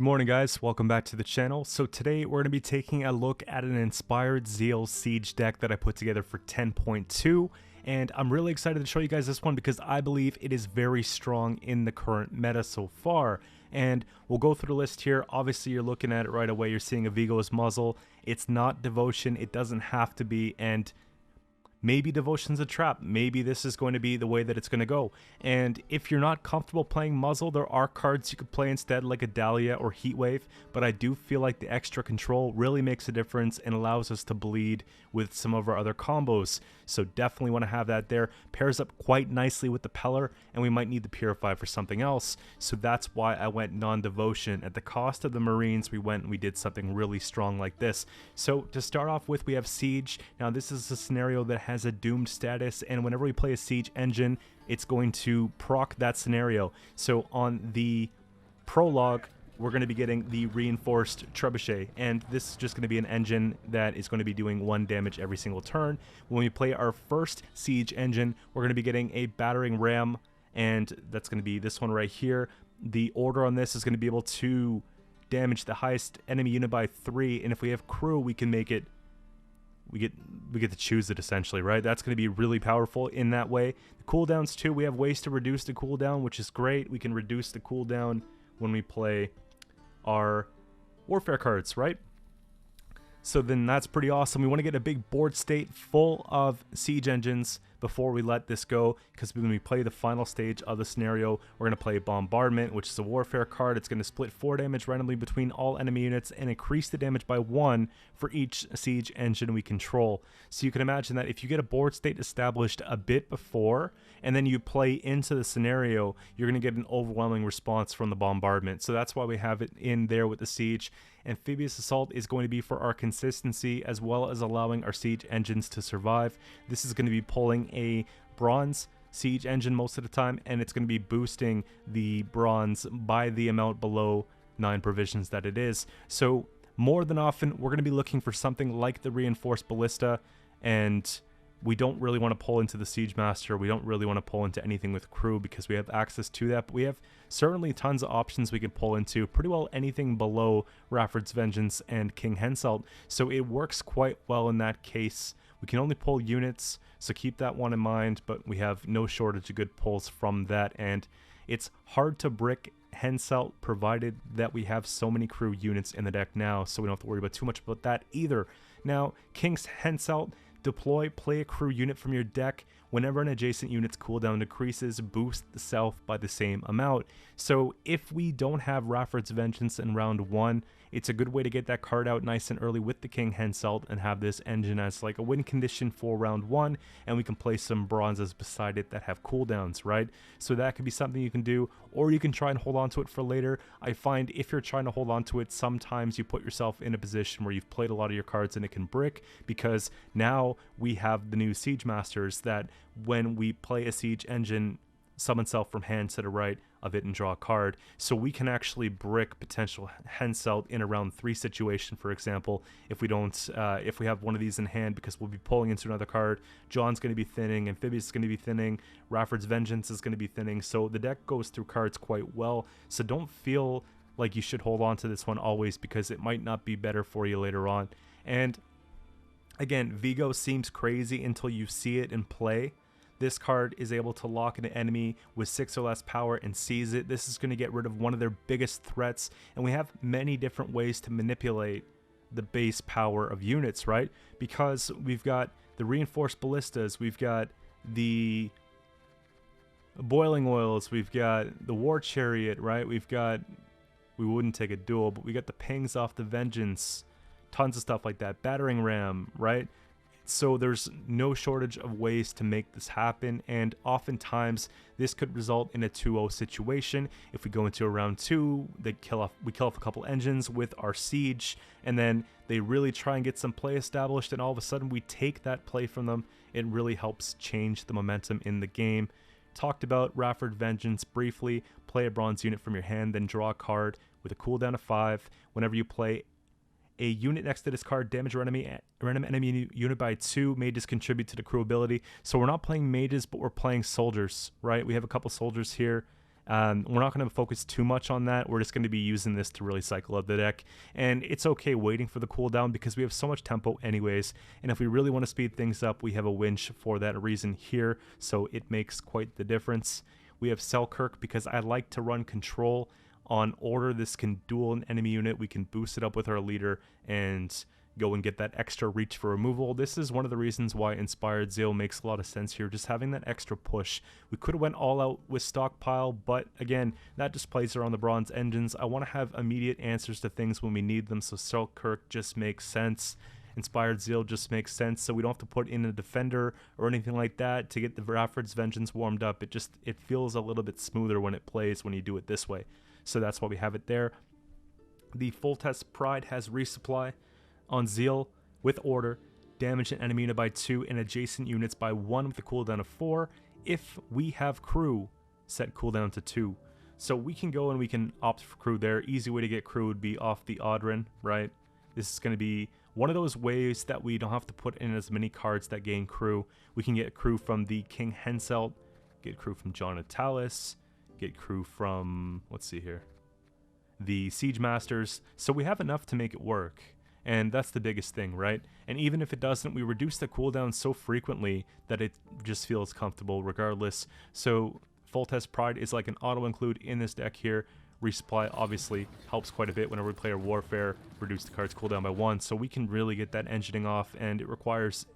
Good morning, guys. Welcome back to the channel. So today we're going to be taking a look at an inspired Zeal siege deck that I put together for 10.2, and I'm really excited to show you guys this one because I believe it is very strong in the current meta so far. And we'll go through the list here. Obviously, you're looking at it right away. You're seeing a Vigo's Muzzle. It's not Devotion. It doesn't have to be, and maybe Devotion's a trap. Maybe this is going to be the way that it's going to go. And if you're not comfortable playing Muzzle, there are cards you could play instead, like Adalia or Heatwave. But I do feel like the extra control really makes a difference and allows us to bleed with some of our other combos. So definitely want to have that there. Pairs up quite nicely with the Peller, and we might need the Purify for something else. So that's why I went non-Devotion. At the cost of the Marines, we went and we did something really strong like this. So to start off with, we have Siege. Now this is a scenario that has a doomed status, and whenever we play a siege engine, it's going to proc that scenario. So on the prologue, we're going to be getting the reinforced trebuchet, and this is just going to be an engine that is going to be doing 1 damage every single turn. When we play our first siege engine, we're going to be getting a battering ram, and that's going to be this one right here. The order on this is going to be able to damage the highest enemy unit by 3, and if we have crew, we can make it we get to choose it essentially, right? That's going to be really powerful in that way. The cooldowns too, we have ways to reduce the cooldown, which is great. We can reduce the cooldown when we play our warfare cards, right? So then that's pretty awesome. We want to get a big board state full of siege engines before we let this go, because when we play the final stage of the scenario, we're going to play Bombardment, which is a warfare card. It's going to split 4 damage randomly between all enemy units and increase the damage by 1 for each siege engine we control. So you can imagine that if you get a board state established a bit before and then you play into the scenario, you're going to get an overwhelming response from the Bombardment. So that's why we have it in there with the siege. Amphibious Assault is going to be for our consistency as well as allowing our siege engines to survive. This is going to be pulling a bronze siege engine most of the time, and it's going to be boosting the bronze by the amount below 9 provisions that it is. So more than often, we're going to be looking for something like the reinforced ballista, and we don't really want to pull into the Siege Master. We don't really want to pull into anything with crew because we have access to that. But we have certainly tons of options we can pull into. Pretty well anything below Rafford's Vengeance and King Henselt. So it works quite well in that case. We can only pull units, so keep that one in mind. But we have no shortage of good pulls from that. And it's hard to brick Henselt provided that we have so many crew units in the deck now. So we don't have to worry about too much about that either. Now, King's Henselt. Deploy, play a crew unit from your deck. Whenever an adjacent unit's cooldown decreases, boost the self by the same amount. So if we don't have Rafford's Vengeance in round 1, it's a good way to get that card out nice and early with the King Henselt and have this engine as like a win condition for round 1, and we can play some bronzes beside it that have cooldowns, right? So that could be something you can do, or you can try and hold on to it for later. I find if you're trying to hold on to it, sometimes you put yourself in a position where you've played a lot of your cards and it can brick, because now we have the new Siege Masters that when we play a siege engine, summon self from hand to the right of it and draw a card. So we can actually brick potential Henselt in a round 3 situation, for example, if we don't, if we have one of these in hand, because we'll be pulling into another card. John's going to be thinning, Amphibious is going to be thinning, Rafford's Vengeance is going to be thinning. So the deck goes through cards quite well. So don't feel like you should hold on to this one always, because it might not be better for you later on. And again, Vigo seems crazy until you see it in play. This card is able to lock an enemy with 6 or less power and seize it. This is going to get rid of one of their biggest threats, and we have many different ways to manipulate the base power of units, right? Because we've got the reinforced ballistas, we've got the boiling oils, we've got the war chariot, right? We wouldn't take a duel, but we got the pings off the vengeance, tons of stuff like that, battering ram, right? So there's no shortage of ways to make this happen, and oftentimes this could result in a 2-0 situation. If we go into a round 2, we kill off a couple engines with our siege, and then they really try and get some play established, and all of a sudden we take that play from them. It really helps change the momentum in the game. Talked about Rafford Vengeance briefly. Play a bronze unit from your hand, then draw a card with a cooldown of 5. Whenever you play a unit next to this card, damage random enemy unit by 2. Mages contribute to the crew ability. So we're not playing mages, but we're playing soldiers, right? We have a couple soldiers here, We're not going to focus too much on that. We're just going to be using this to really cycle up the deck. And it's okay waiting for the cooldown because we have so much tempo anyways. And if we really want to speed things up, we have a winch for that reason here. So it makes quite the difference. We have Selkirk because I like to run control on order. This can duel an enemy unit. We can boost it up with our leader and go and get that extra reach for removal. This is one of the reasons why Inspired Zeal makes a lot of sense here, just having that extra push. We could have went all out with Stockpile, but again, that just plays around the bronze engines. I want to have immediate answers to things when we need them, so Selkirk just makes sense. Inspired Zeal just makes sense, so we don't have to put in a defender or anything like that to get the Rafford's Vengeance warmed up. It feels a little bit smoother when it plays when you do it this way. So that's why we have it there. The Full Test Pride has Resupply on Zeal with order, damage an enemy unit by 2 and adjacent units by 1 with a cooldown of 4. If we have crew, set cooldown to 2. So we can go and we can opt for crew there. Easy way to get crew would be off the Audrin, right? This is going to be one of those ways that we don't have to put in as many cards that gain crew. We can get crew from the King Henselt, get crew from Scoia'tael, get crew from, let's see here, the Siege Masters. So we have enough to make it work. And that's the biggest thing, right? And even if it doesn't, we reduce the cooldown so frequently that it just feels comfortable regardless. So Full Test Pride is like an auto-include in this deck here. Resupply obviously helps quite a bit whenever we play our Warfare, reduce the card's cooldown by 1, so we can really get that engineering off, and it requires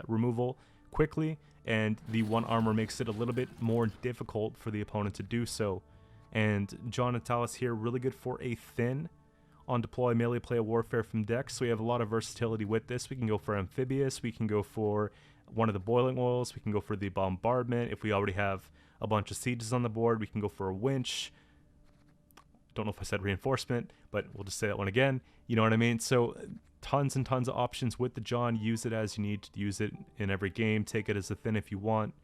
removal quickly, and the 1 armor makes it a little bit more difficult for the opponent to do so. And Scoia'tael here, really good for a thin on deploy, melee play a Warfare from deck, so we have a lot of versatility with this. We can go for Amphibious, we can go for one of the Boiling Oils, we can go for the Bombardment. If we already have a bunch of sieges on the board, we can go for a Winch. Don't know if I said Reinforcement, but we'll just say that one again. You know what I mean? So tons and tons of options with the John. Use it as you need to use it in every game. Take it as a thin if you want.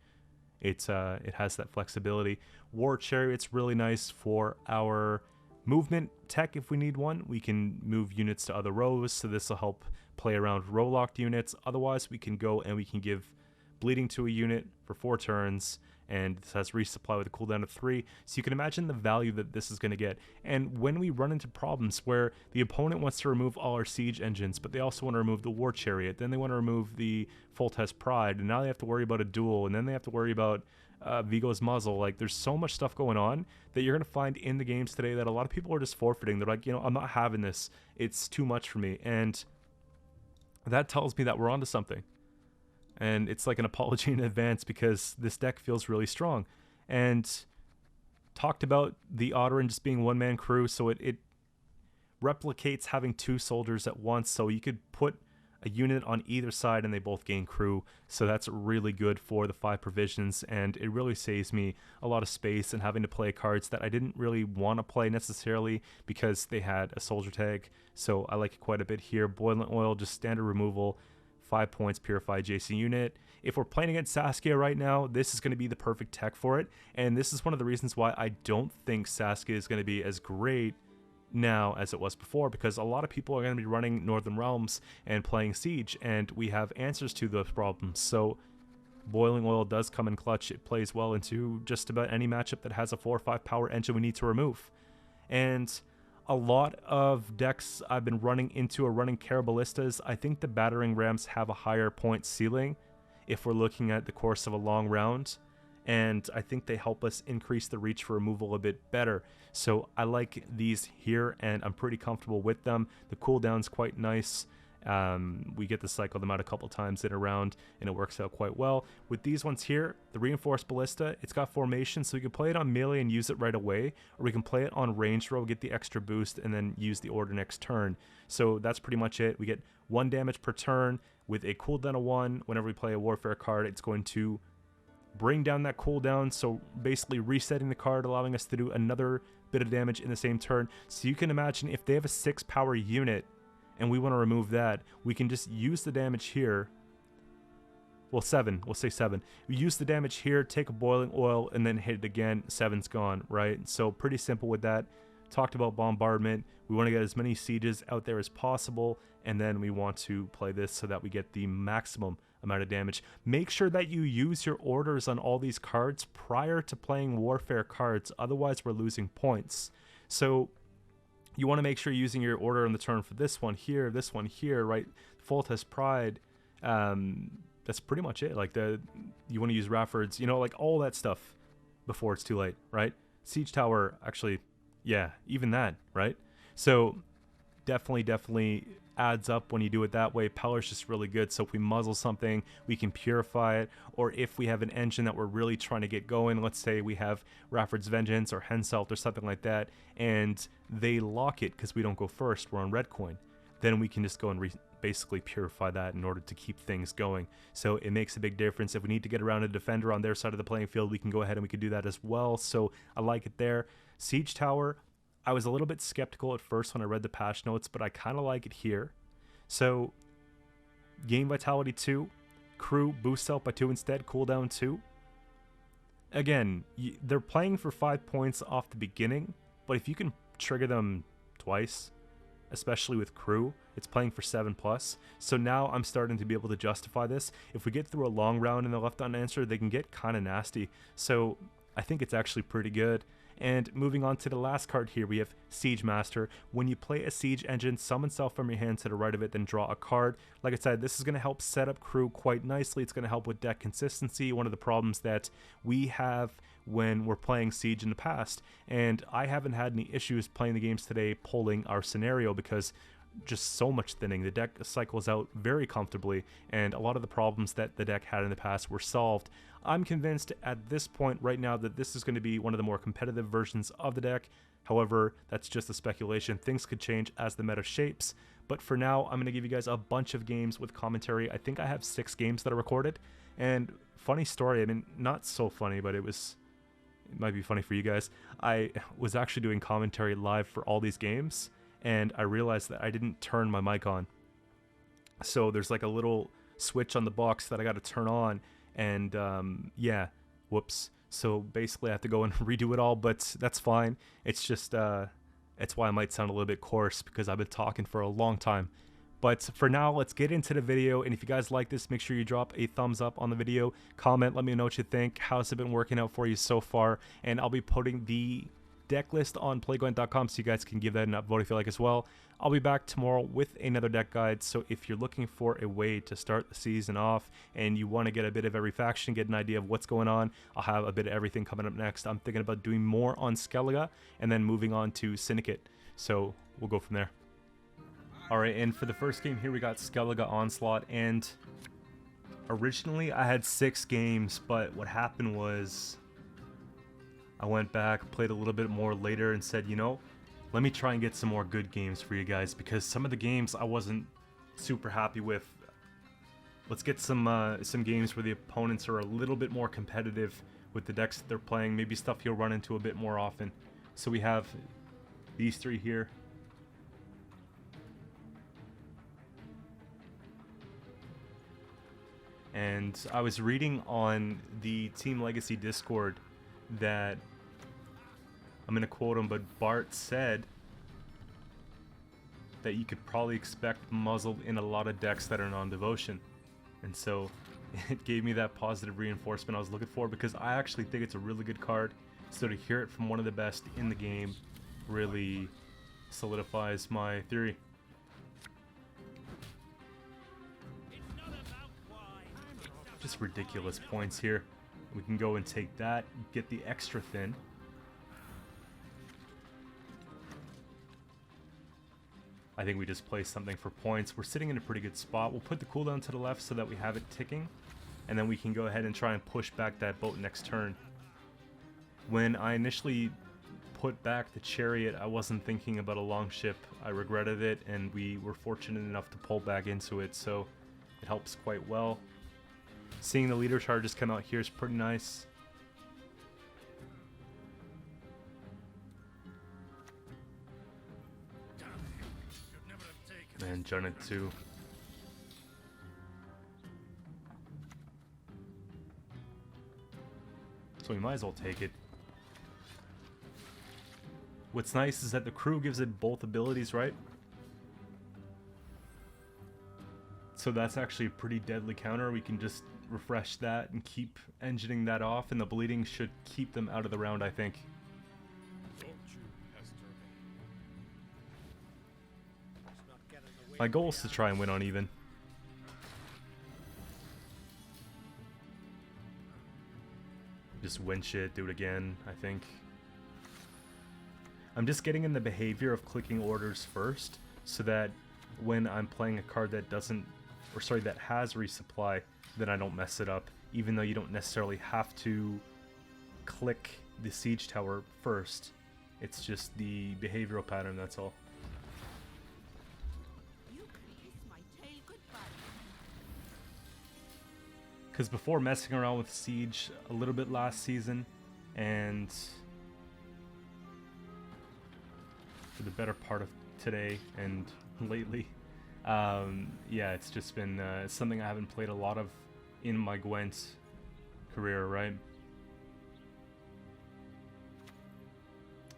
It has that flexibility. War Chariot's really nice for our movement tech if we need one. We can move units to other rows, so this will help play around row locked units. Otherwise, we can go and we can give bleeding to a unit for 4 turns, and this has resupply with a cooldown of 3. So you can imagine the value that this is going to get. And when we run into problems where the opponent wants to remove all our siege engines, but they also want to remove the War Chariot, then they want to remove the Full Test Pride, and now they have to worry about a duel, and then they have to worry about Vigo's Muzzle. Like, there's so much stuff going on that you're going to find in the games today that a lot of people are just forfeiting. They're like, you know, I'm not having this. It's too much for me. And that tells me that we're onto something. And it's like an apology in advance because this deck feels really strong. And talked about the Audrin just being one-man crew, so it replicates having 2 soldiers at once, so you could put a unit on either side and they both gain crew, so that's really good for the 5 provisions, and it really saves me a lot of space and having to play cards that I didn't really want to play necessarily because they had a soldier tag, so I like it quite a bit here. Boiling Oil, just standard removal, 5 points, purify adjacent unit. If we're playing against Saskia right now, this is going to be the perfect tech for it, and this is one of the reasons why I don't think Saskia is going to be as great now as it was before, because a lot of people are going to be running Northern Realms and playing Siege, and we have answers to those problems. So Boiling Oil does come in clutch. It plays well into just about any matchup that has a 4 or 5 power engine we need to remove. And a lot of decks I've been running into are running Caraballistas. I think the Battering Rams have a higher point ceiling if we're looking at the course of a long round, and I think they help us increase the reach for removal a bit better. So I like these here, and I'm pretty comfortable with them. The cooldown's quite nice. We get to cycle them out a couple times in a round, and it works out quite well. With these ones here, the Reinforced Ballista, it's got formation, so we can play it on melee and use it right away, or we can play it on range row, get the extra boost, and then use the order next turn. So that's pretty much it. We get 1 damage per turn with a cooldown of 1. Whenever we play a Warfare card, it's going to bring down that cooldown, so basically resetting the card, allowing us to do another bit of damage in the same turn. So you can imagine if they have a 6 power unit and we want to remove that, we can just use the damage here. Well, 7, we'll say 7. We use the damage here, take a Boiling Oil, and then hit it again. 7's gone, right? So pretty simple with that. Talked about Bombardment. We want to get as many sieges out there as possible, and then we want to play this so that we get the maximum amount of damage. Make sure that you use your orders on all these cards prior to playing warfare cards, otherwise we're losing points. So you want to make sure you're using your order on the turn for this one here, right? Foltest Pride, that's pretty much it. Like you want to use Rafford's, you know, like all that stuff before it's too late, right? Siege Tower, actually, yeah, even that, right? So definitely adds up when you do it that way. Power's just really good, so if we muzzle something, we can purify it, or if we have an engine that we're really trying to get going, let's say we have Rafford's Vengeance or Henselt or something like that, and they lock it because we don't go first, we're on red coin, then we can just go and basically purify that in order to keep things going. So it makes a big difference. If we need to get around a defender on their side of the playing field, we can go ahead and we can do that as well. So I like it there. Siege Tower, I was a little bit skeptical at first when I read the patch notes, but I kind of like it here. So Gain Vitality 2, Crew boost self by 2 instead, cooldown 2. Again, they're playing for 5 points off the beginning, but if you can trigger them twice, especially with Crew, it's playing for 7+. So now I'm starting to be able to justify this. If we get through a long round and they're left unanswered, they can get kind of nasty. So I think it's actually pretty good. And moving on to the last card here, we have Siege Master. When you play a siege engine, summon self from your hand to the right of it, then draw a card. Like I said, this is going to help set up Crew quite nicely. It's going to help with deck consistency, one of the problems that we have when we're playing Siege in the past. And I haven't had any issues playing the games today pulling our scenario because just so much thinning. The deck cycles out very comfortably, and a lot of the problems that the deck had in the past were solved. I'm convinced at this point right now that this is going to be one of the more competitive versions of the deck. However, that's just a speculation. Things could change as the meta shapes, but for now I'm going to give you guys a bunch of games with commentary. I think I have 6 games that are recorded, and funny story, I mean, not so funny, but it might be funny for you guys. I was actually doing commentary live for all these games, and I realized that I didn't turn my mic on. So there's like a little switch on the box that I got to turn on, and yeah, whoops. So basically I have to go and redo it all, but that's fine. It's just, it's why I might sound a little bit coarse, because I've been talking for a long time. But for now, let's get into the video, and if you guys like this, make sure you drop a thumbs up on the video, comment, let me know what you think, how's it been working out for you so far, and I'll be putting the deck list on playgwent.com so you guys can give that an upvote if you like as well. I'll be back tomorrow with another deck guide, so if you're looking for a way to start the season off and you want to get a bit of every faction, get an idea of what's going on, I'll have a bit of everything coming up next. I'm thinking about doing more on Skellige and then moving on to Syndicate, so we'll go from there. Alright, and for the first game here we got Skellige Onslaught, and originally I had 6 games, but what happened was I went back, played a little bit more later, and said, you know, let me try and get some more good games for you guys, because some of the games I wasn't super happy with. Let's get some games where the opponents are a little bit more competitive with the decks that they're playing, maybe stuff you'll run into a bit more often. So we have these 3 here. And I was reading on the Team Legacy Discord that, I'm going to quote him, but Bart said that you could probably expect Muzzle in a lot of decks that are non-devotion. And so it gave me that positive reinforcement I was looking for, because I actually think it's a really good card. So to hear it from one of the best in the game really solidifies my theory. Just ridiculous points here. We can go and take that, get the extra thin. I think we just play something for points. We're sitting in a pretty good spot. We'll put the cooldown to the left so that we have it ticking, and then we can go ahead and try and push back that boat next turn. When I initially put back the chariot, I wasn't thinking about a long ship. I regretted it, and we were fortunate enough to pull back into it, so it helps quite well. Seeing the leader charges come out here is pretty nice. And Janet too. So we might as well take it. What's nice is that the crew gives it both abilities, right? So that's actually a pretty deadly counter. We can just refresh that and keep engineering that off, and the bleeding should keep them out of the round, I think. My goal is to try and win on even. Just win shit, do it again, I think. I'm just getting in the behavior of clicking orders first, so that when I'm playing a card that doesn't, or sorry, that has resupply, then I don't mess it up, even though you don't necessarily have to click the siege tower first. It's just the behavioral pattern, that's all. Because before messing around with siege a little bit last season, and for the better part of today and lately, yeah, it's just been something I haven't played a lot of in my Gwent career, right?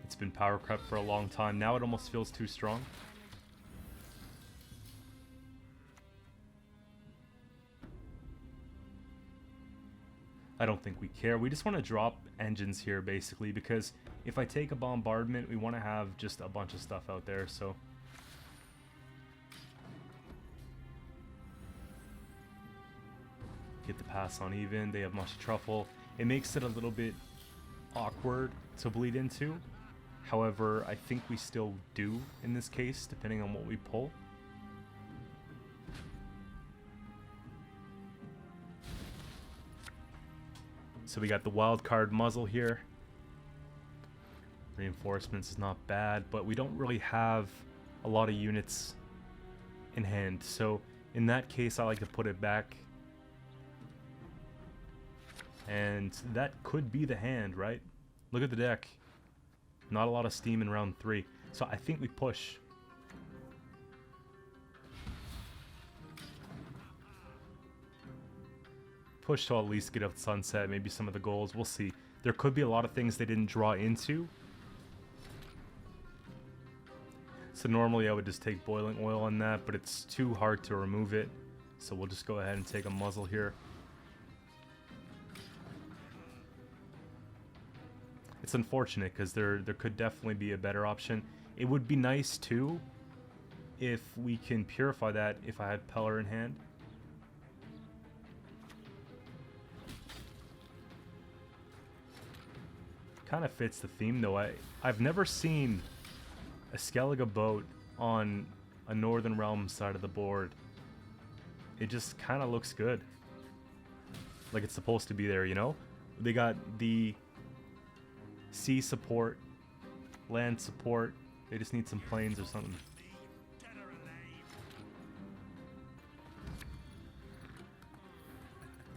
It's been power crept for a long time. Now it almost feels too strong. I don't think we care. We just want to drop engines here, basically, because if I take a bombardment, we want to have just a bunch of stuff out there, so... Get the pass on even. They have much truffle. It makes it a little bit awkward to bleed into. However, I think we still do in this case, depending on what we pull. So we got the wild card Muzzle here. Reinforcements is not bad, but we don't really have a lot of units in hand. So in that case, I like to put it back. And that could be the hand, right? Look at the deck. Not a lot of steam in round 3. So I think we push. Push to at least get up sunset, maybe some of the goals. We'll see. There could be a lot of things they didn't draw into. So normally I would just take boiling oil on that, but it's too hard to remove it. So we'll just go ahead and take a Muzzle here. It's unfortunate because there could definitely be a better option. It would be nice too if we can purify that if I had Peller in hand. Kind of fits the theme though. I've never seen a Skellige boat on a Northern Realm side of the board. It just kind of looks good. Like it's supposed to be there, you know? They got the sea support, land support. They just need some planes or something.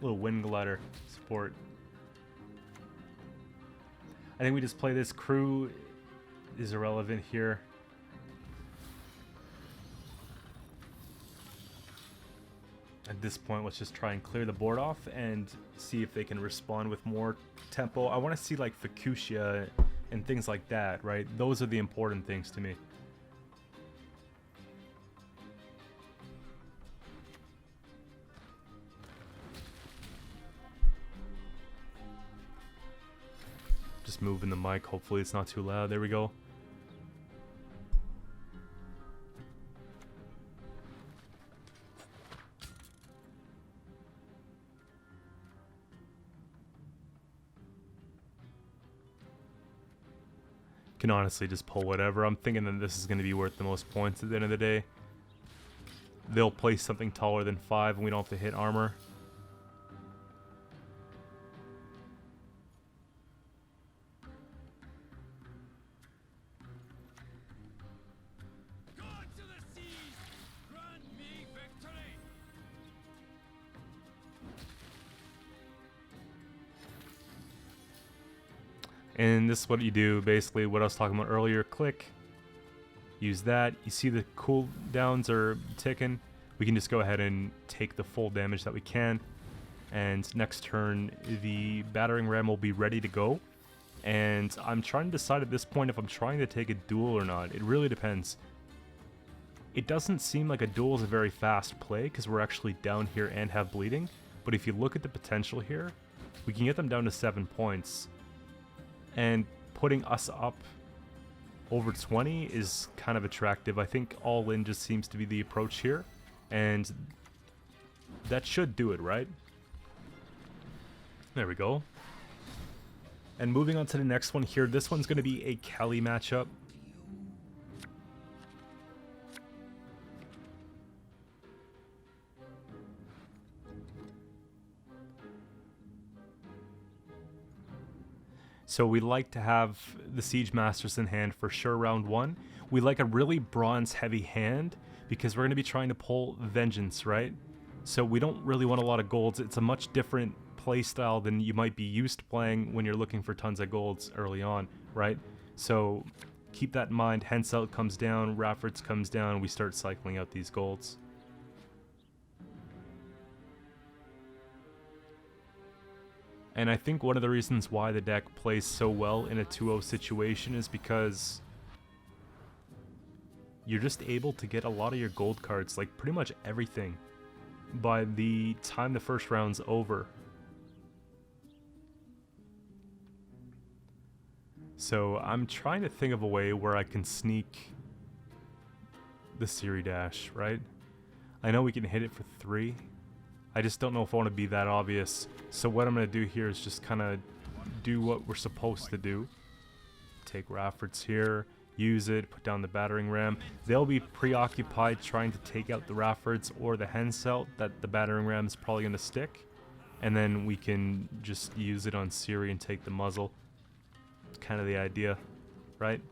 A little wind glider support. I think we just play this. Crew is irrelevant here. At this point, let's just try and clear the board off and see if they can respond with more tempo. I want to see like Fukushia and things like that, right? Those are the important things to me. Just moving the mic, hopefully it's not too loud. There we go. Can honestly just pull whatever. I'm thinking that this is going to be worth the most points at the end of the day. They'll place something taller than 5 and we don't have to hit armor. And this is what you do, basically what I was talking about earlier. Click, use that. You see the cooldowns are ticking. We can just go ahead and take the full damage that we can. And next turn, the battering ram will be ready to go. And I'm trying to decide at this point if I'm trying to take a duel or not. It really depends. It doesn't seem like a duel is a very fast play because we're actually down here and have bleeding. But if you look at the potential here, we can get them down to 7 points. And putting us up over 20 is kind of attractive. I think all in just seems to be the approach here. And that should do it, right? There we go. And moving on to the next one here, this one's going to be a Kelly matchup. So we like to have the Siege Masters in hand for sure round 1. We like a really bronze heavy hand because we're going to be trying to pull Vengeance, right? So we don't really want a lot of golds. It's a much different play style than you might be used to playing when you're looking for tons of golds early on, right? So keep that in mind. Henselt comes down, Raffords comes down, we start cycling out these golds. And I think one of the reasons why the deck plays so well in a 2-0 situation is because you're just able to get a lot of your gold cards, like pretty much everything, by the time the first round's over. So I'm trying to think of a way where I can sneak the Siri Dash, right? I know we can hit it for 3. I just don't know if I want to be that obvious. So what I'm going to do here is just kind of do what we're supposed to do. Take Raffords here, use it, put down the battering ram. They'll be preoccupied trying to take out the Raffords or the Henselt that the battering ram is probably going to stick. And then we can just use it on Siri and take the muzzle. It's kind of the idea, right?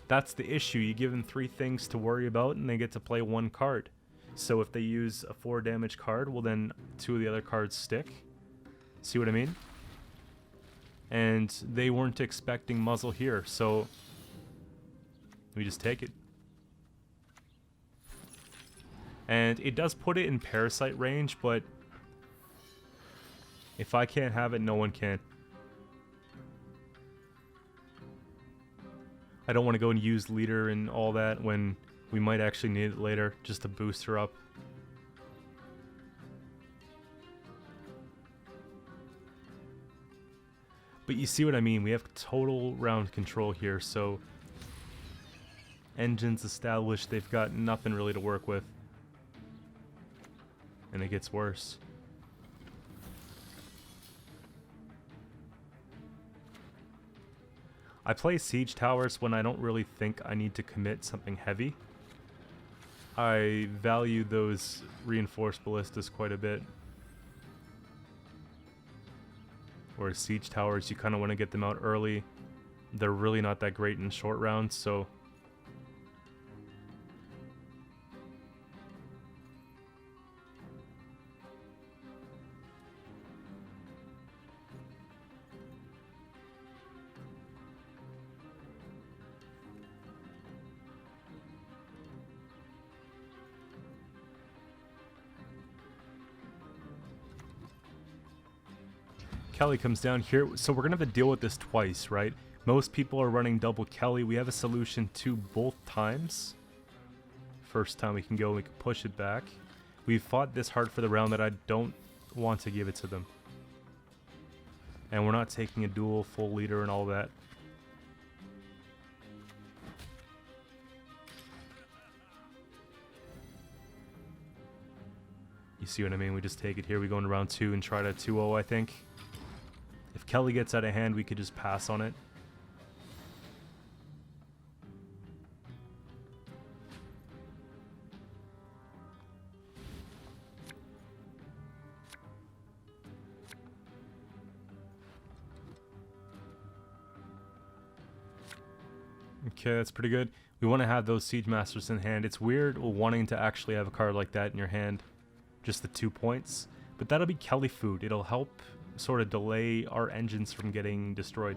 That's the issue. You give them 3 things to worry about and they get to play 1 card. So if they use a 4 damage card, well then 2 of the other cards stick. See what I mean? And they weren't expecting Muzzle here, so we just take it. And it does put it in Parasite range, but if I can't have it, no one can. I don't want to go and use Leader and all that when we might actually need it later, just to boost her up. But you see what I mean, we have total round control here, so engines established, they've got nothing really to work with. And it gets worse. I play Siege Towers when I don't really think I need to commit something heavy. I value those reinforced ballistas quite a bit. Whereas Siege Towers, you kind of want to get them out early. They're really not that great in short rounds, so... Kelly comes down here, so we're gonna have to deal with this twice, right? Most people are running double Kelly. We have a solution to both times. First time we can go, we can push it back. We've fought this hard for the round that I don't want to give it to them. And we're not taking a duel, full leader and all that. You see what I mean? We just take it here. We go into round 2 and try to 2-0, I think. If Kelly gets out of hand, we could just pass on it. Okay, that's pretty good. We want to have those Siege Masters in hand. It's weird wanting to actually have a card like that in your hand. Just the 2 points. But that'll be Kelly food. It'll help sort of delay our engines from getting destroyed.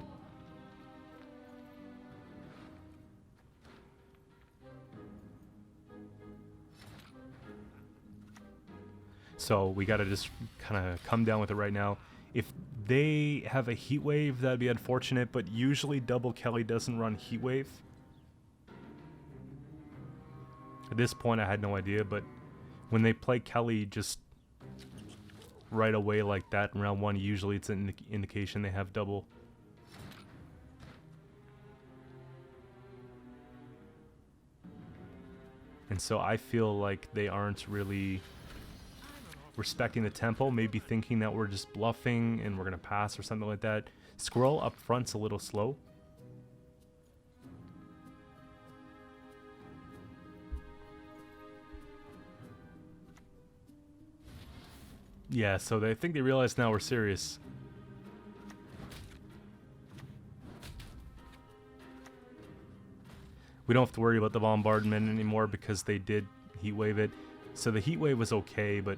So we gotta just kind of come down with it right now. If they have a Heatwave, that'd be unfortunate, but usually double Kelly doesn't run Heatwave. At this point, I had no idea, but when they play Kelly just right away like that in round 1, usually it's an indication they have double. And so I feel like they aren't really respecting the tempo, maybe thinking that we're just bluffing and we're going to pass or something like that. Squirrel up front's a little slow. Yeah, so I think they realize now we're serious. We don't have to worry about the bombardment anymore because they did Heatwave it. So the Heatwave was okay, but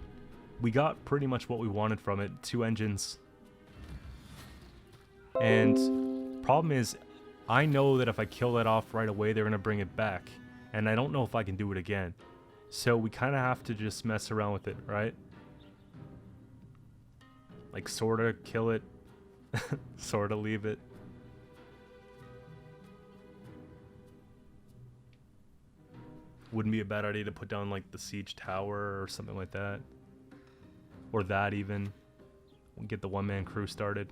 we got pretty much what we wanted from it. 2 engines. And problem is, I know that if I kill that off right away, they're going to bring it back. And I don't know if I can do it again. So we kind of have to just mess around with it, right? Like, sorta kill it, sorta leave it. Wouldn't be a bad idea to put down, like, the siege tower or something like that. Or that, even. We'll get the one-man crew started.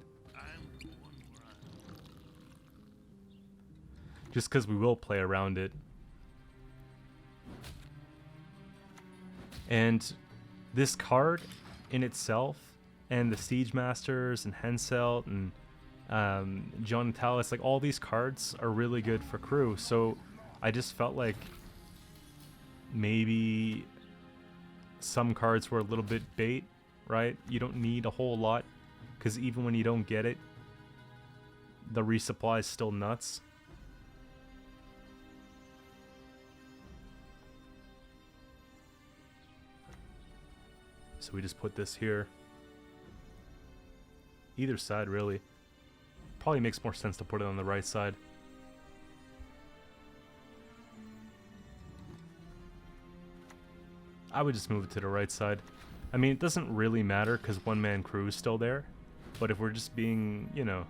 Just because we will play around it. And this card in itself, and the Siege Masters, and Henselt, and Scoia'tael, like, all these cards are really good for crew. So I just felt like maybe some cards were a little bit bait, right? You don't need a whole lot, because even when you don't get it, the resupply is still nuts. So we just put this here. Either side, really. Probably makes more sense to put it on the right side. I would just move it to the right side. I mean, it doesn't really matter because one-man crew is still there. But if we're just being, you know,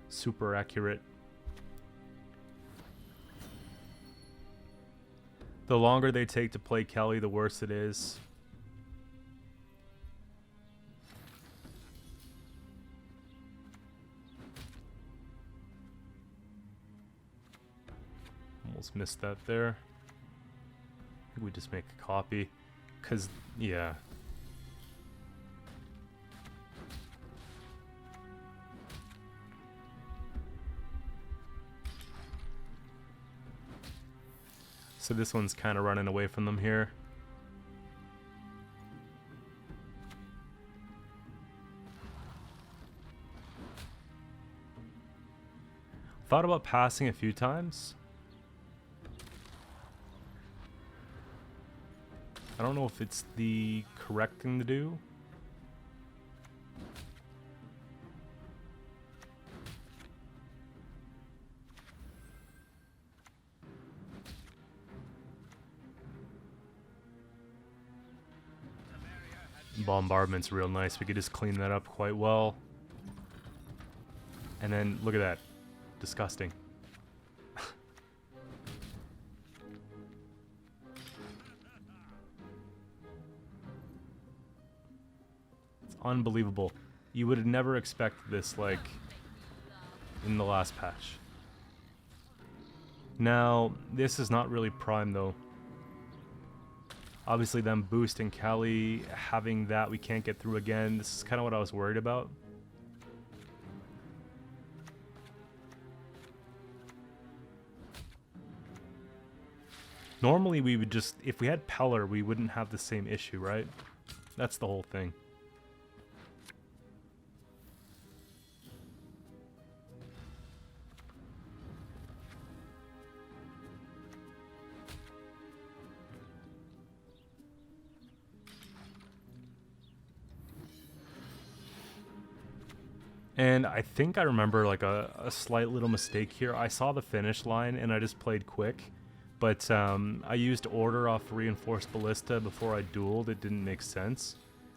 super accurate. The longer they take to play Kelly, the worse it is. Almost missed that there. I think we just make a copy. Because, yeah. So this one's kind of running away from them here. Thought about passing a few times. I don't know if it's the correct thing to do. Bombardment's real nice. We could just clean that up quite well. And then look at that. Disgusting. It's unbelievable. You would never expect this, like, in the last patch. Now, this is not really prime though. Obviously them boosting Kelly, having that we can't get through again. This is kind of what I was worried about. Normally we would just, if we had Peller, we wouldn't have the same issue, right? That's the whole thing. And I think I remember like a slight little mistake here. I saw the finish line and I just played quick. But I used order off reinforced ballista before I dueled. It didn't make sense.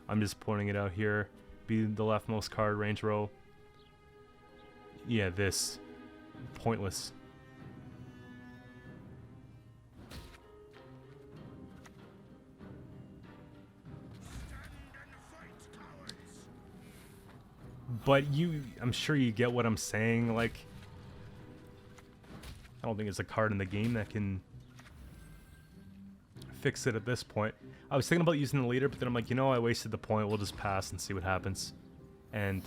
I'm just pointing it out here. Be the leftmost card, range row. Yeah, this. Pointless. But I'm sure you get what I'm saying. Like, I don't think there's a card in the game that can fix it at this point. I was thinking about using the leader, but then I'm like, you know, I wasted the point. We'll just pass and see what happens. And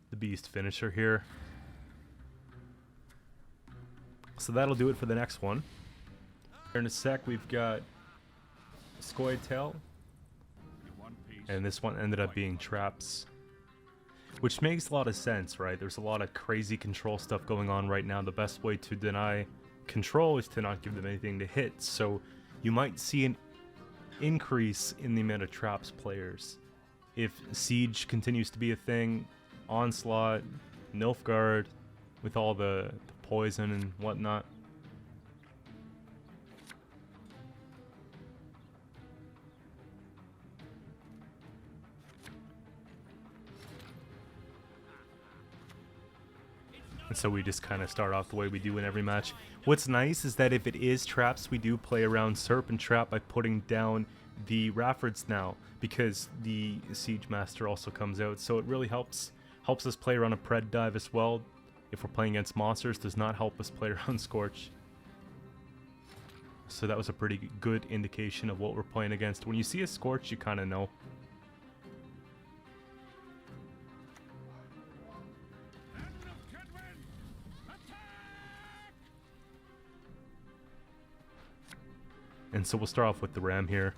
the beast finisher here. So that'll do it for the next one. Here in a sec, we've got Scoia'tael. And this one ended up being traps. Which makes a lot of sense, right? There's a lot of crazy control stuff going on right now. The best way to deny control is to not give them anything to hit. So you might see an increase in the amount of traps players. If Siege continues to be a thing, Onslaught, Nilfgaard, with all the poison and whatnot. And so we just kind of start off the way we do in every match. What's nice is that if it is traps, we do play around Serpent Trap by putting down the Raffords now, because the Siege Master also comes out. So it really helps us play around a Pred Dive as well. If we're playing against monsters, does not help us play around Scorch. So that was a pretty good indication of what we're playing against. When you see a Scorch, you kind of know. And so we'll start off with the Ram here.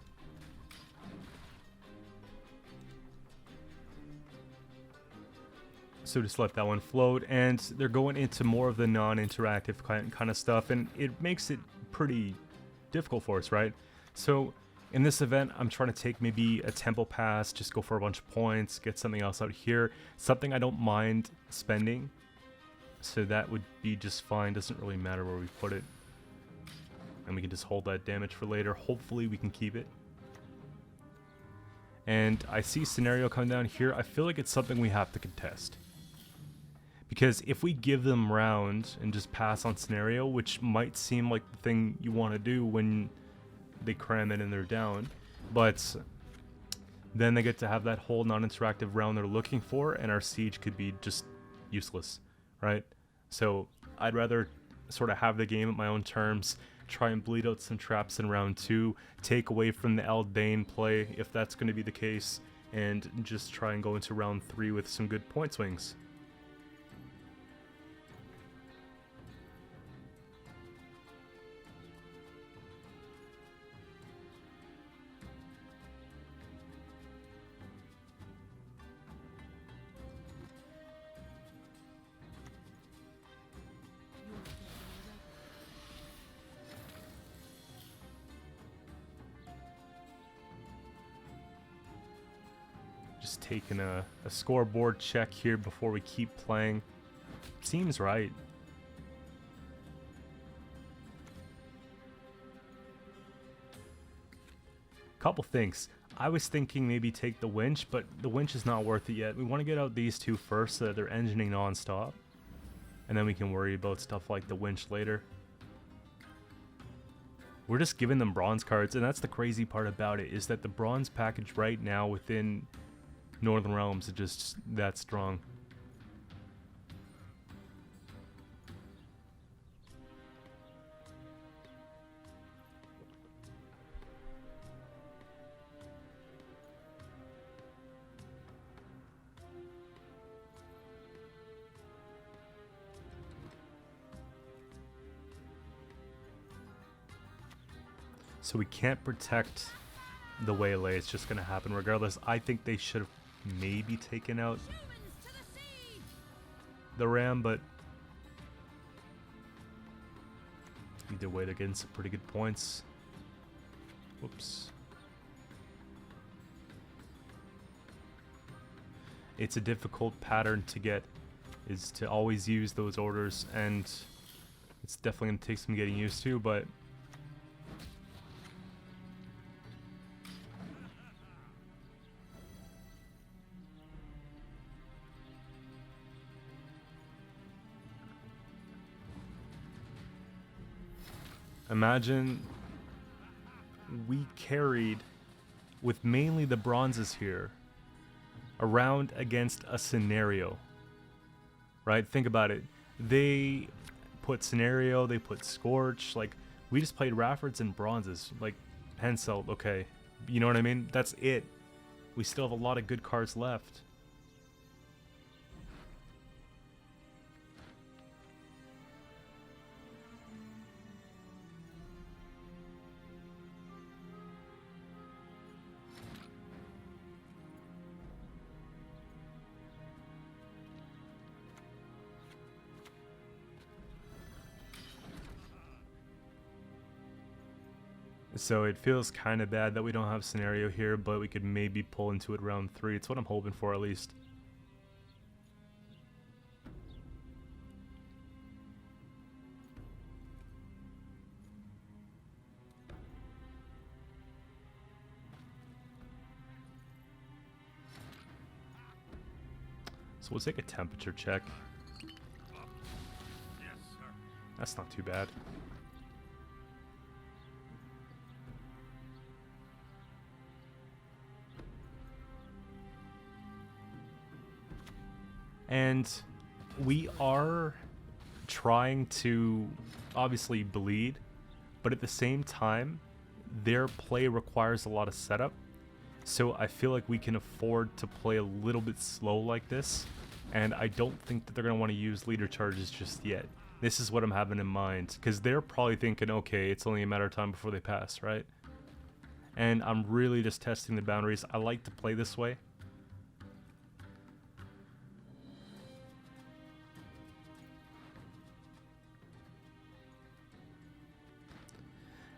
So just let that one float, and they're going into more of the non-interactive kind of stuff, and it makes it pretty difficult for us, right? So in this event, I'm trying to take maybe a tempo pass, just go for a bunch of points, get something else out here, something I don't mind spending. So that would be just fine, doesn't really matter where we put it. And we can just hold that damage for later. Hopefully we can keep it. And I see scenario coming down here. I feel like it's something we have to contest. Because if we give them round and just pass on scenario, which might seem like the thing you want to do when they cram it and they're down, but then they get to have that whole non-interactive round they're looking for, and our siege could be just useless, right? So I'd rather sort of have the game at my own terms, try and bleed out some traps in round 2, take away from the Eldain play if that's going to be the case, and just try and go into round 3 with some good point swings. Just taking a scoreboard check here before we keep playing. Seems right. Couple things. I was thinking maybe take the winch, but the winch is not worth it yet. We want to get out these two first so that they're engineing non-stop. And then we can worry about stuff like the winch later. We're just giving them bronze cards, and that's the crazy part about it, is that the bronze package right now within Northern Realms is just that strong. So we can't protect the waylay, it's just going to happen regardless. I think they should have maybe taken out the Ram, but either way they're getting some pretty good points. Whoops. It's a difficult pattern to get, is to always use those orders, and it's definitely going to take some getting used to, but imagine we carried with mainly the bronzes here, around against a scenario. Right? Think about it. They put scenario, they put Scorch, like we just played Raffords and Bronzes, like Henselt, okay. You know what I mean? That's it. We still have a lot of good cards left. So it feels kind of bad that we don't have scenario here, but we could maybe pull into it round 3. It's what I'm hoping for, at least. So we'll take a temperature check. That's not too bad. And we are trying to obviously bleed, but at the same time, their play requires a lot of setup. So I feel like we can afford to play a little bit slow like this. And I don't think that they're going to want to use leader charges just yet. This is what I'm having in mind, because they're probably thinking, okay, it's only a matter of time before they pass, right? And I'm really just testing the boundaries. I like to play this way.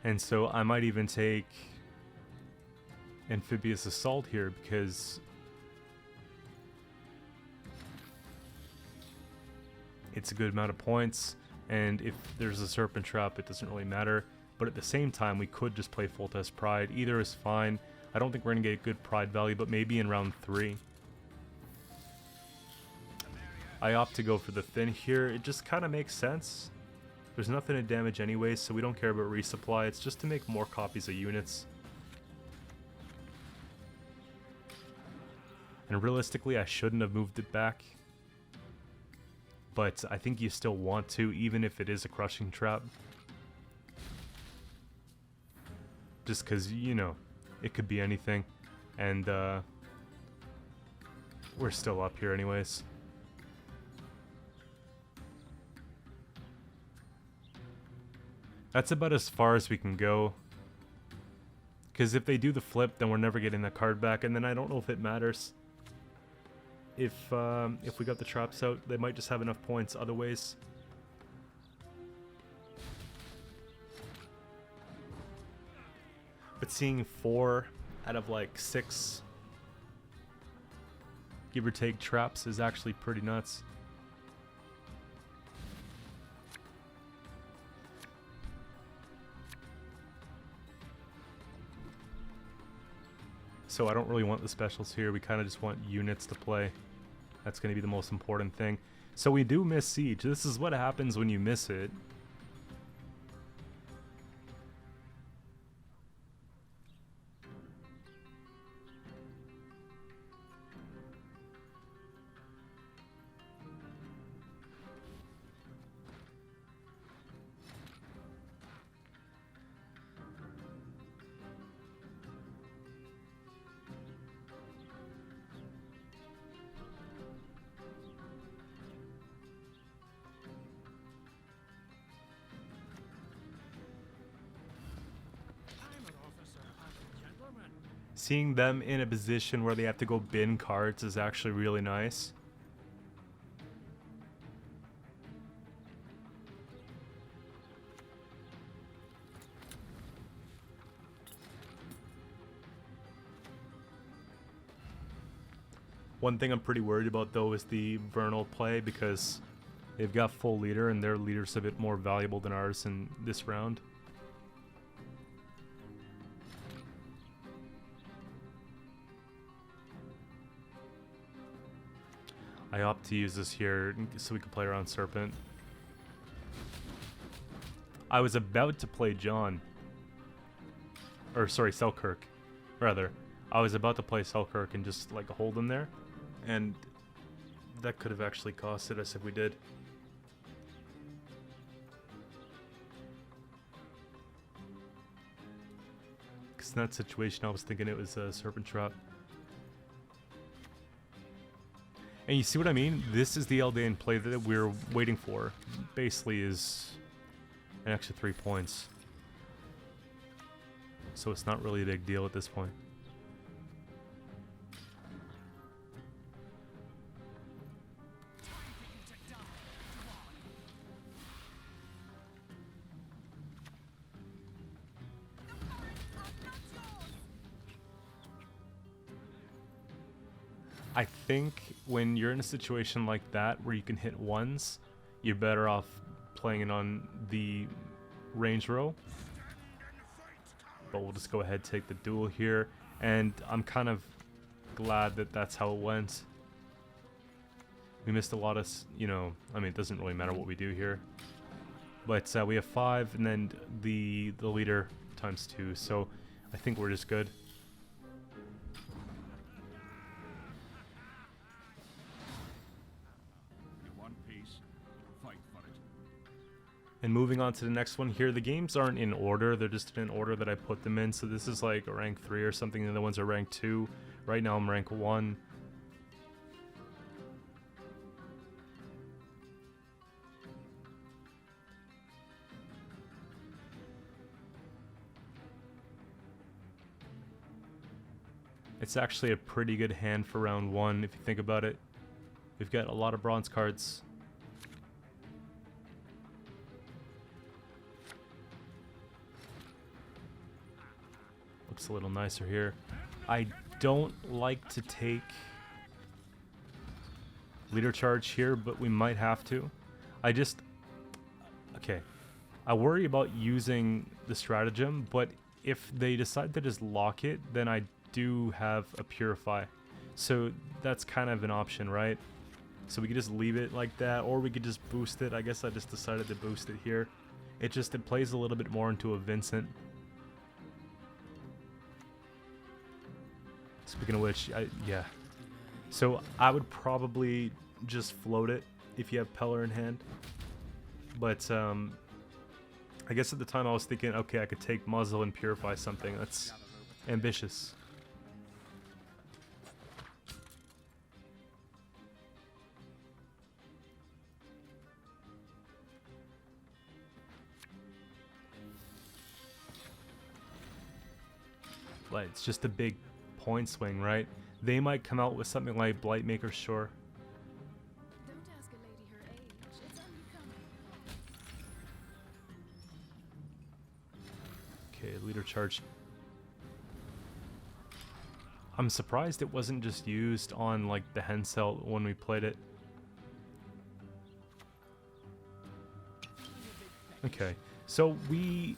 And so I might even take Amphibious Assault here, because it's a good amount of points, and if there's a Serpent Trap, it doesn't really matter. But at the same time, we could just play Full Test Pride. Either is fine. I don't think we're going to get good Pride value, but maybe in round 3. I opt to go for the Thin here. It just kind of makes sense. There's nothing to damage anyways, so we don't care about resupply. It's just to make more copies of units. And realistically, I shouldn't have moved it back. But I think you still want to, even if it is a Crushing Trap. Just because, you know, it could be anything. And we're still up here anyways. That's about as far as we can go. Because if they do the flip, then we're never getting that card back. And then I don't know if it matters. If we got the traps out, they might just have enough points other ways. But seeing 4 out of like 6, give or take, traps is actually pretty nuts. So I don't really want the specials here. We kind of just want units to play. That's going to be the most important thing. So we do miss Siege. This is what happens when you miss it. Seeing them in a position where they have to go bin cards is actually really nice. One thing I'm pretty worried about though is the Vernal play, because they've got full leader and their leader's a bit more valuable than ours in this round. I opt to use this here so we can play around Serpent. I was about to play John. Or sorry, Selkirk. Rather. I was about to play Selkirk and just like hold him there. and that could have actually costed us if we did. Because in that situation, I was thinking it was a Serpent Trap. And you see what I mean? This is the Eldian play that we're waiting for. Basically is an extra 3 points. So it's not really a big deal at this point. I think when you're in a situation like that where you can hit ones, you're better off playing it on the range row. But we'll just go ahead, take the duel here, and I'm kind of glad that that's how it went. We missed a lot of, you know, I mean, it doesn't really matter what we do here. But we have 5, and then the leader times 2, so I think we're just good. And moving on to the next one here, the games aren't in order, they're just in order that I put them in. So this is like a rank 3 or something, the other ones are rank 2. Right now I'm rank 1. It's actually a pretty good hand for round 1 if you think about it. We've got a lot of bronze cards. Looks a little nicer here. I don't like to take leader charge here, but we might have to. Okay. I worry about using the stratagem, but if they decide to just lock it, then I do have a purify. So that's kind of an option, right? So we could just leave it like that, or we could just boost it. I guess I just decided to boost it here. It plays a little bit more into a Vincent. Speaking of which, yeah. So I would probably just float it if you have Peller in hand. But I guess at the time I was thinking, okay, I could take Muzzle and purify something. That's ambitious. But it's just a big point swing, right? They might come out with something like Blightmaker, sure. Don't ask a lady her age. It's unbecoming. Okay, leader charge. I'm surprised it wasn't just used on like the Hensel when we played it. Okay, so we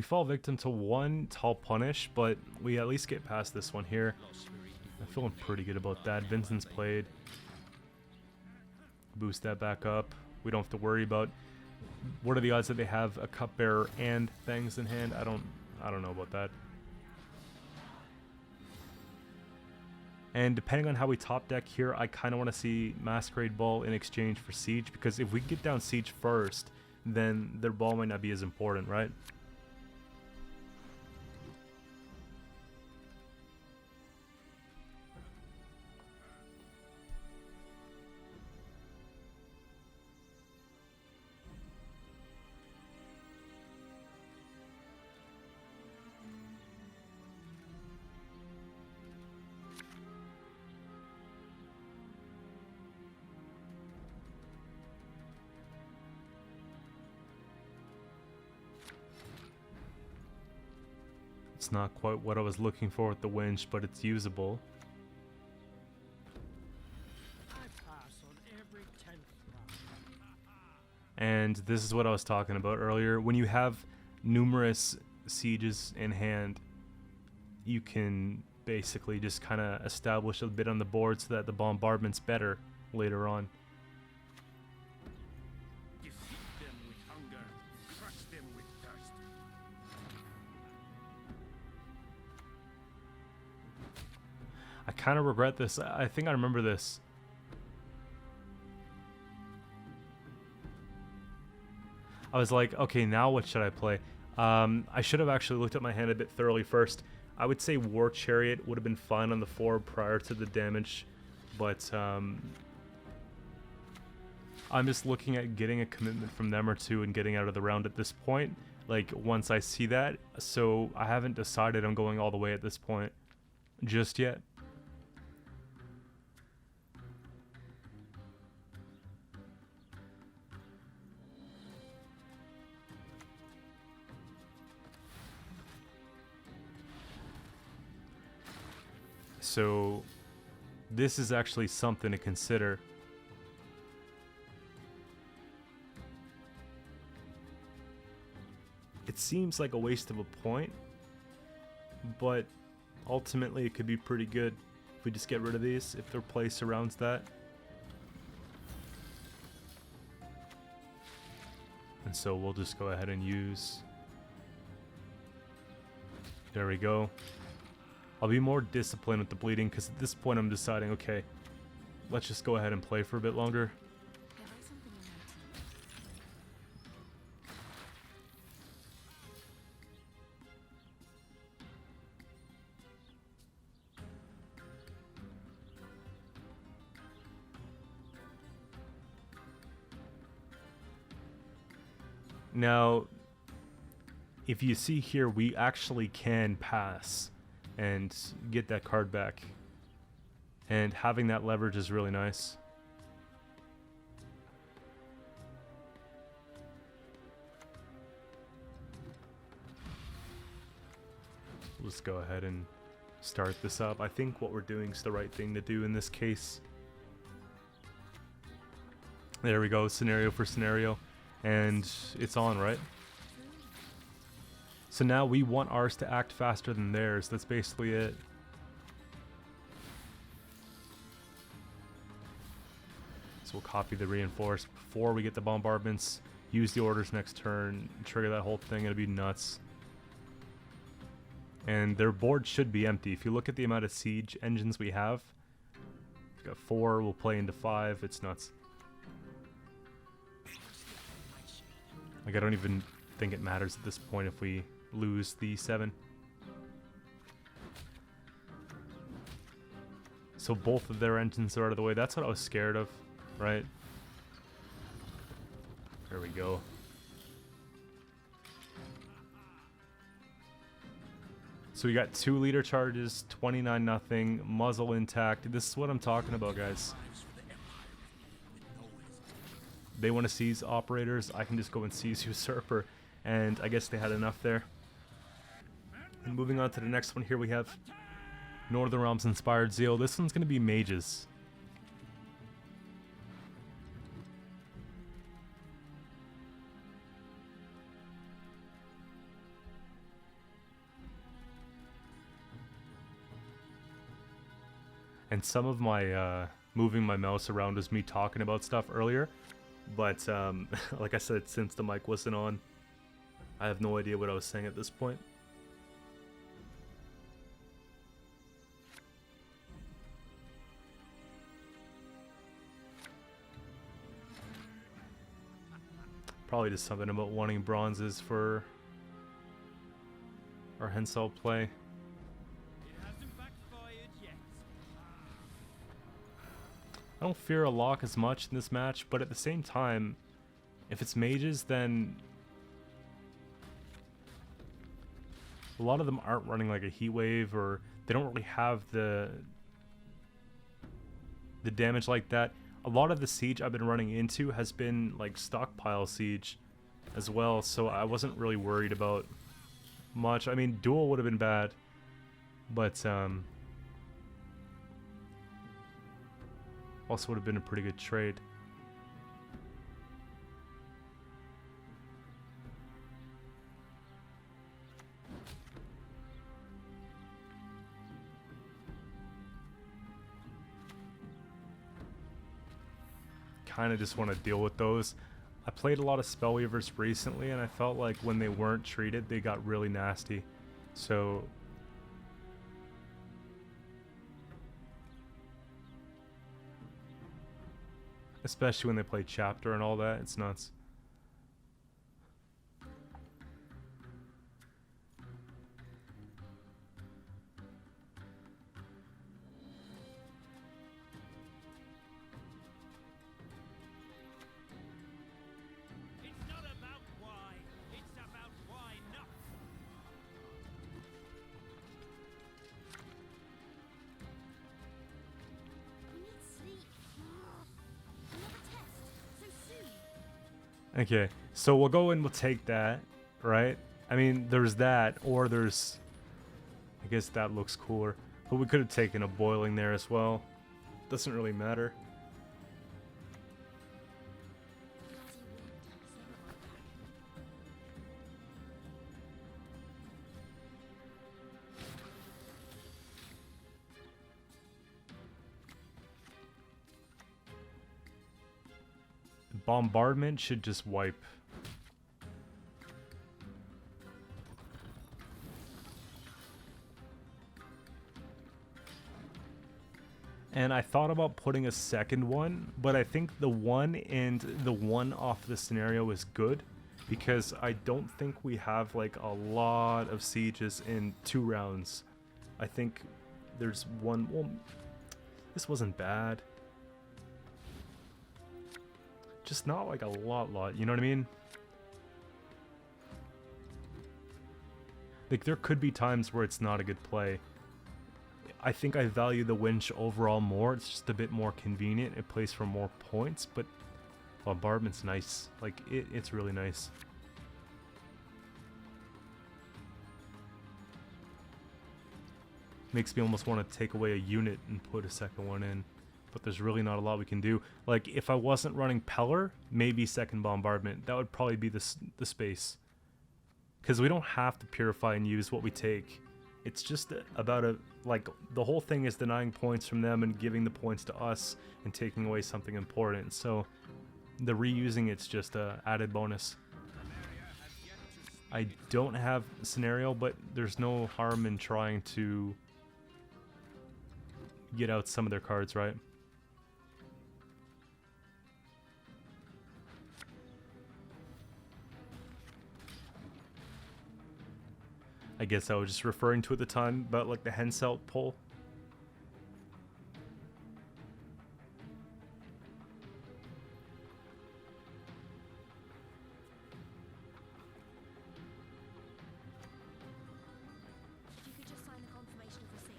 fall victim to 1 tall punish, but we at least get past this one here. I'm feeling pretty good about that. Vincent's played. Boost that back up. We don't have to worry about what are the odds that they have a cupbearer and Fangs in hand. I don't know about that. And depending on how we top deck here, I kind of want to see Masquerade Ball in exchange for Siege, because if we get down Siege first, then their ball might not be as important, right? It's not quite what I was looking for with the winch, but it's usable. And this is what I was talking about earlier. When you have numerous sieges in hand, you can basically just kind of establish a bit on the board so that the bombardment's better later on. I kind of regret this. I think I remember this. I was like, okay, now what should I play? I should have actually looked at my hand a bit thoroughly first. I would say War Chariot would have been fine on the 4 prior to the damage, but I'm just looking at getting a commitment from them or two and getting out of the round at this point, like once I see that. So I haven't decided I'm going all the way at this point just yet. So this is actually something to consider. It seems like a waste of a point, but ultimately it could be pretty good if we just get rid of these, if their play surrounds that. And so we'll just go ahead and use... There we go. I'll be more disciplined with the bleeding, because at this point I'm deciding, okay, let's just go ahead and play for a bit longer. Now, if you see here, we actually can pass and get that card back. And having that leverage is really nice. Let's go ahead and start this up. I think what we're doing is the right thing to do in this case. There we go, scenario for scenario. And it's on, right? So now we want ours to act faster than theirs. That's basically it. So we'll copy the reinforce before we get the bombardments. Use the orders next turn. Trigger that whole thing. It'll be nuts. And their board should be empty. If you look at the amount of siege engines we have, we've got 4. We'll play into 5. It's nuts. Like, I don't even think it matters at this point if we lose the 7. So both of their engines are out of the way. That's what I was scared of, right? There we go. So we got 2 leader charges, 29-0, muzzle intact. This is what I'm talking about, guys. They want to seize operators. I can just go and seize usurper, and I guess they had enough there. And moving on to the next one here, we have Northern Realms Inspired Zeal. This one's going to be mages. And some of my moving my mouse around was me talking about stuff earlier. But, like I said, since the mic wasn't on, I have no idea what I was saying at this point. Probably just something about wanting bronzes for our Hensel play. I don't fear a lock as much in this match, but at the same time, if it's mages, then a lot of them aren't running like a Heatwave, or they don't really have the damage like that. A lot of the siege I've been running into has been like stockpile siege as well, so I wasn't really worried about much. I mean, duel would have been bad, but also would have been a pretty good trade. Kind of just want to deal with those. I played a lot of Spellweavers recently, and I felt like when they weren't treated, they got really nasty. So Especially when they play chapter and all that. It's nuts. It's not about why, it's about why not. We need sleep. Another test. So soon. Okay, so we'll go and we'll take that, right? I mean, there's that, or there's... I guess that looks cooler. But we could have taken a boiling there as well. Doesn't really matter. Bombardment should just wipe. And I thought about putting a second one, but I think the one and the one off the scenario is good because I don't think we have like a lot of sieges in 2 rounds. I think there's one. Well, this wasn't bad. Just not like a lot, you know what I mean? Like there could be times where it's not a good play. I think I value the winch overall more. It's just a bit more convenient. It plays for more points, but bombardment's nice. Like it's really nice. Makes me almost want to take away a unit and put a second one in. But there's really not a lot we can do. Like, if I wasn't running Peller, maybe second bombardment. That would probably be the space. Because we don't have to purify and use what we take. It's just about like, the whole thing is denying points from them and giving the points to us and taking away something important. So, the reusing it's just a added bonus. I don't have scenario, but there's no harm in trying to get out some of their cards, right? I guess I was just referring to at the time about like the Henselt pull. If you could just sign the confirmation of receipt.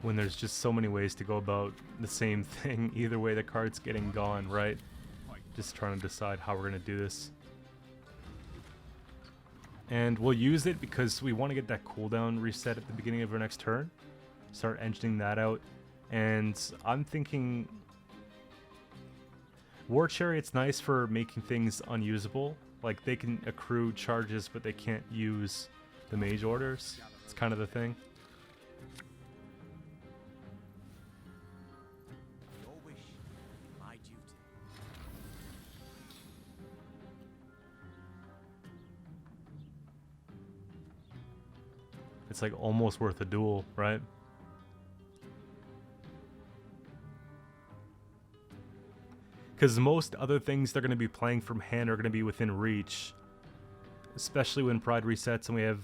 When there's just so many ways to go about the same thing. Either way, the card's getting gone, right? Just trying to decide how we're going to do this. And we'll use it because we want to get that cooldown reset at the beginning of our next turn. Start engineering that out. And I'm thinking... War Chariot's nice for making things unusable. Like, they can accrue charges, but they can't use the mage orders. It's kind of the thing. It's like almost worth a duel, right? Because most other things they're going to be playing from hand are going to be within reach. Especially when Pride resets and we have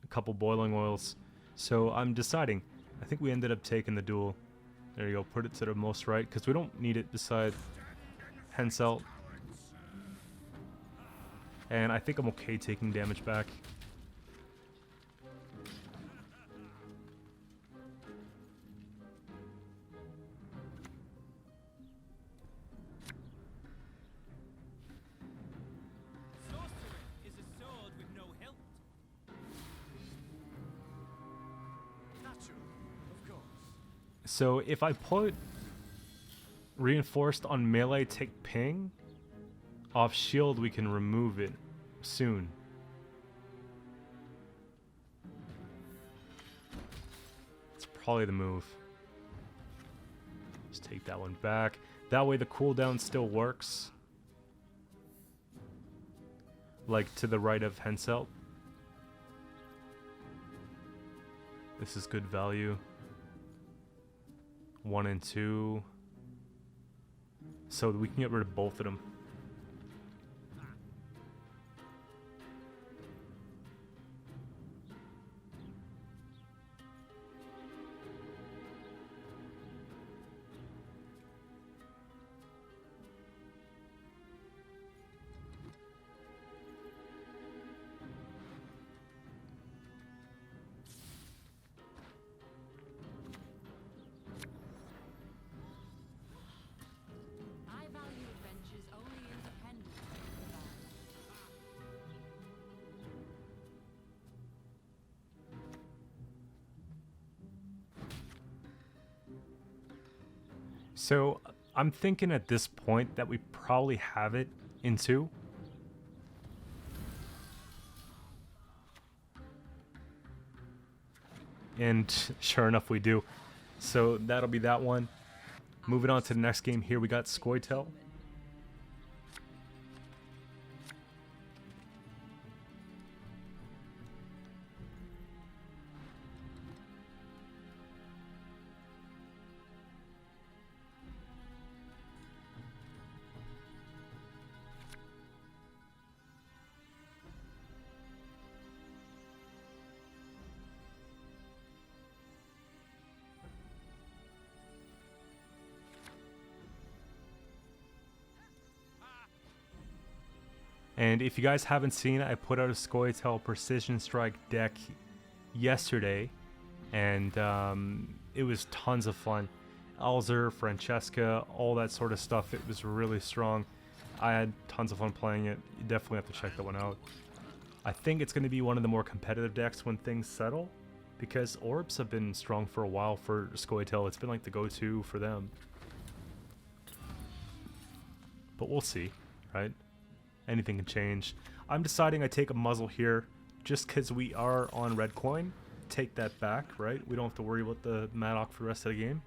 a couple boiling oils. So I'm deciding. I think we ended up taking the duel. There you go, put it to the most right. Because we don't need it beside Henselt. And I think I'm okay taking damage back. So if I put reinforced on melee take ping, off shield, we can remove it soon. It's probably the move. Just take that one back. That way the cooldown still works. Like to the right of Henselt. This is good value. 1 and 2. So we can get rid of both of them. So I'm thinking at this point that we probably have it in 2. And sure enough we do. So that'll be that one. Moving on to the next game here, we got Scoia'tael. And if you guys haven't seen it, I put out a Scoia'tael Precision Strike deck yesterday, and it was tons of fun. Alzer, Francesca, all that sort of stuff. It was really strong. I had tons of fun playing it. You definitely have to check that one out. I think it's going to be one of the more competitive decks when things settle, because orbs have been strong for a while for Scoia'tael. It's been like the go-to for them. But we'll see, right? Anything can change. I'm deciding I take a muzzle here just because we are on red coin. Take that back, right? We don't have to worry about the Madoc for the rest of the game.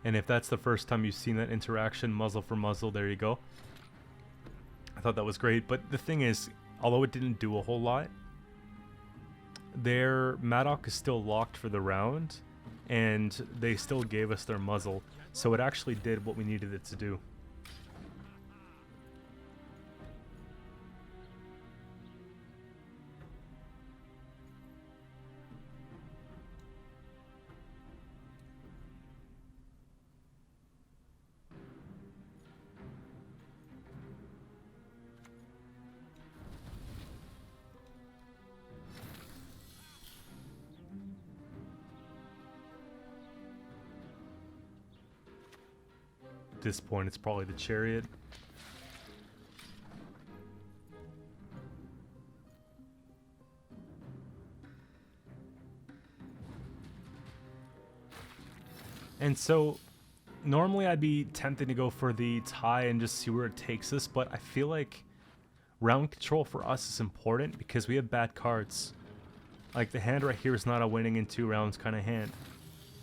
And if that's the first time you've seen that interaction, muzzle for muzzle, there you go. I thought that was great, but the thing is, although it didn't do a whole lot, their Madoc is still locked for the round, and they still gave us their muzzle, so it actually did what we needed it to do. At this point, it's probably the Chariot. And so, normally I'd be tempted to go for the tie and just see where it takes us, but I feel like round control for us is important because we have bad cards. Like, the hand right here is not a winning in 2 rounds kind of hand.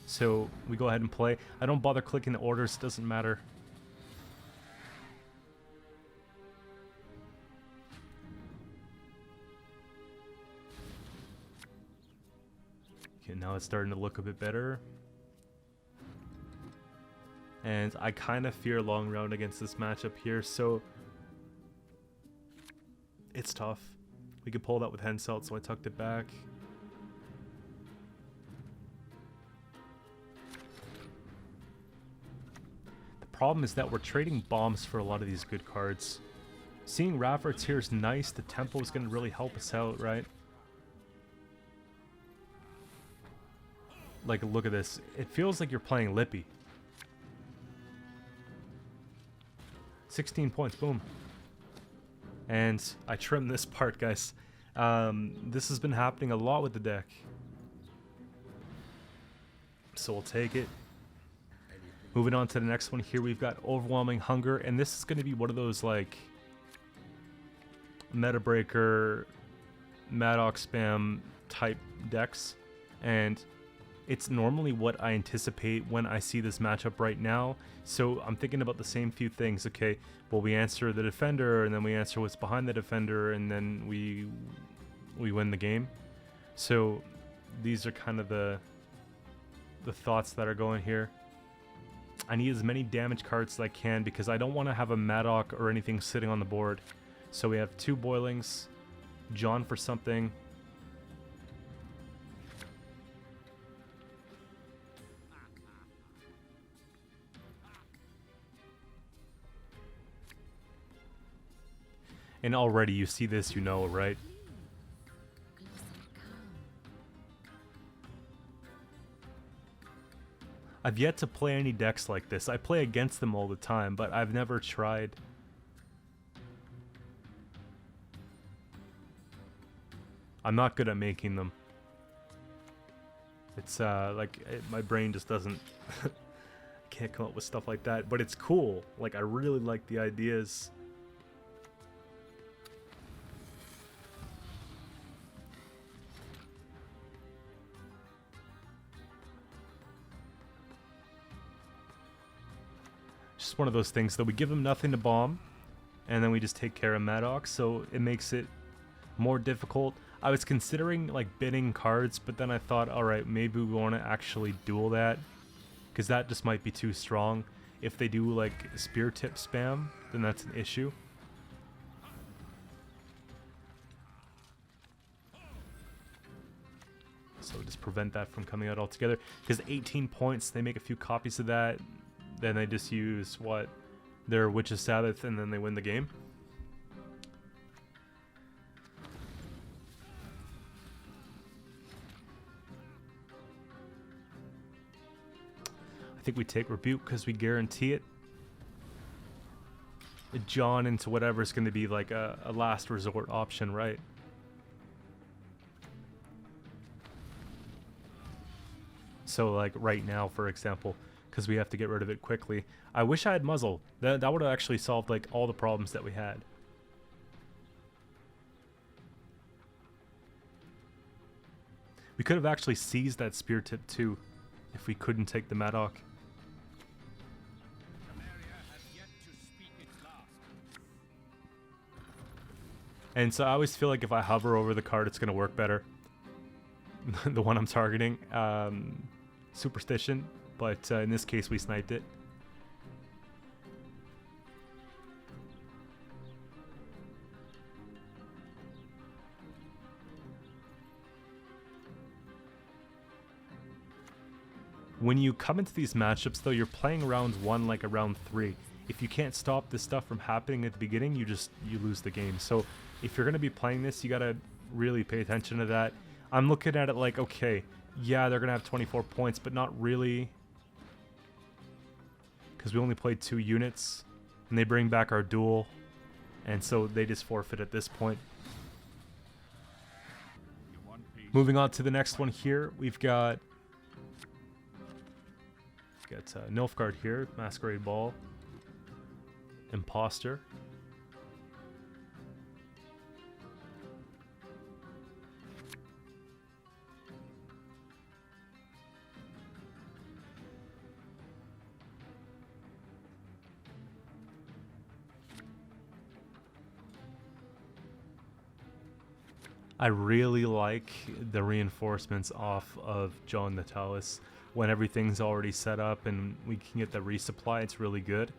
So we go ahead and play. I don't bother clicking the orders, doesn't matter. Okay, now it's starting to look a bit better. And I kind of fear long round against this matchup here, so it's tough. We could pull that with Henselt, so I tucked it back. Problem is that we're trading bombs for a lot of these good cards. Seeing Raffords here is nice. The tempo is going to really help us out, right? Like, look at this. It feels like you're playing Lippy. 16 points, boom. And I trimmed this part, guys. This has been happening a lot with the deck. So we'll take it. Moving on to the next one here, we've got Overwhelming Hunger, and this is going to be one of those like meta breaker, Maddox spam type decks, and it's normally what I anticipate when I see this matchup right now. So I'm thinking about the same few things. Okay, well, we answer the defender, and then we answer what's behind the defender, and then we win the game. So these are kind of the thoughts that are going here. I need as many damage cards as I can because I don't want to have a Maddox or anything sitting on the board. So we have 2 Boilings, John for something. And already you see this, you know, right? I've yet to play any decks like this. I play against them all the time, but I've never tried. I'm not good at making them. It's my brain just doesn't can't come up with stuff like that, but it's cool. Like, I really like the ideas. Just one of those things that we give them nothing to bomb, and then we just take care of Maddox, so it makes it more difficult. I was considering like bidding cards, but then I thought, alright, maybe we want to actually duel that, because that just might be too strong. If they do like spear tip spam, then that's an issue. So just prevent that from coming out altogether, because 18 points, they make a few copies of that. Then they just use their Witch's Sabbath, and then they win the game. I think we take Rebuke because we guarantee it. John into whatever is going to be like a last resort option, right? So like right now, for example, because we have to get rid of it quickly. I wish I had Muzzle. That would have actually solved like all the problems that we had. We could have actually seized that spear tip too, if we couldn't take the Maddox. And so I always feel like if I hover over the card, it's going to work better. The one I'm targeting. Superstition. But in this case, we sniped it. When you come into these matchups, though, you're playing round 1 like a round 3. If you can't stop this stuff from happening at the beginning, you lose the game. So if you're going to be playing this, you got to really pay attention to that. I'm looking at it like, okay, yeah, they're going to have 24 points, but not really. Because we only played 2 units, and they bring back our duel, and so they just forfeit at this point. Moving on to the next one here, we've got Nilfgaard here, Masquerade Ball, Imposter. I really like the reinforcements off of John the Talus. When everything's already set up and we can get the resupply, it's really good.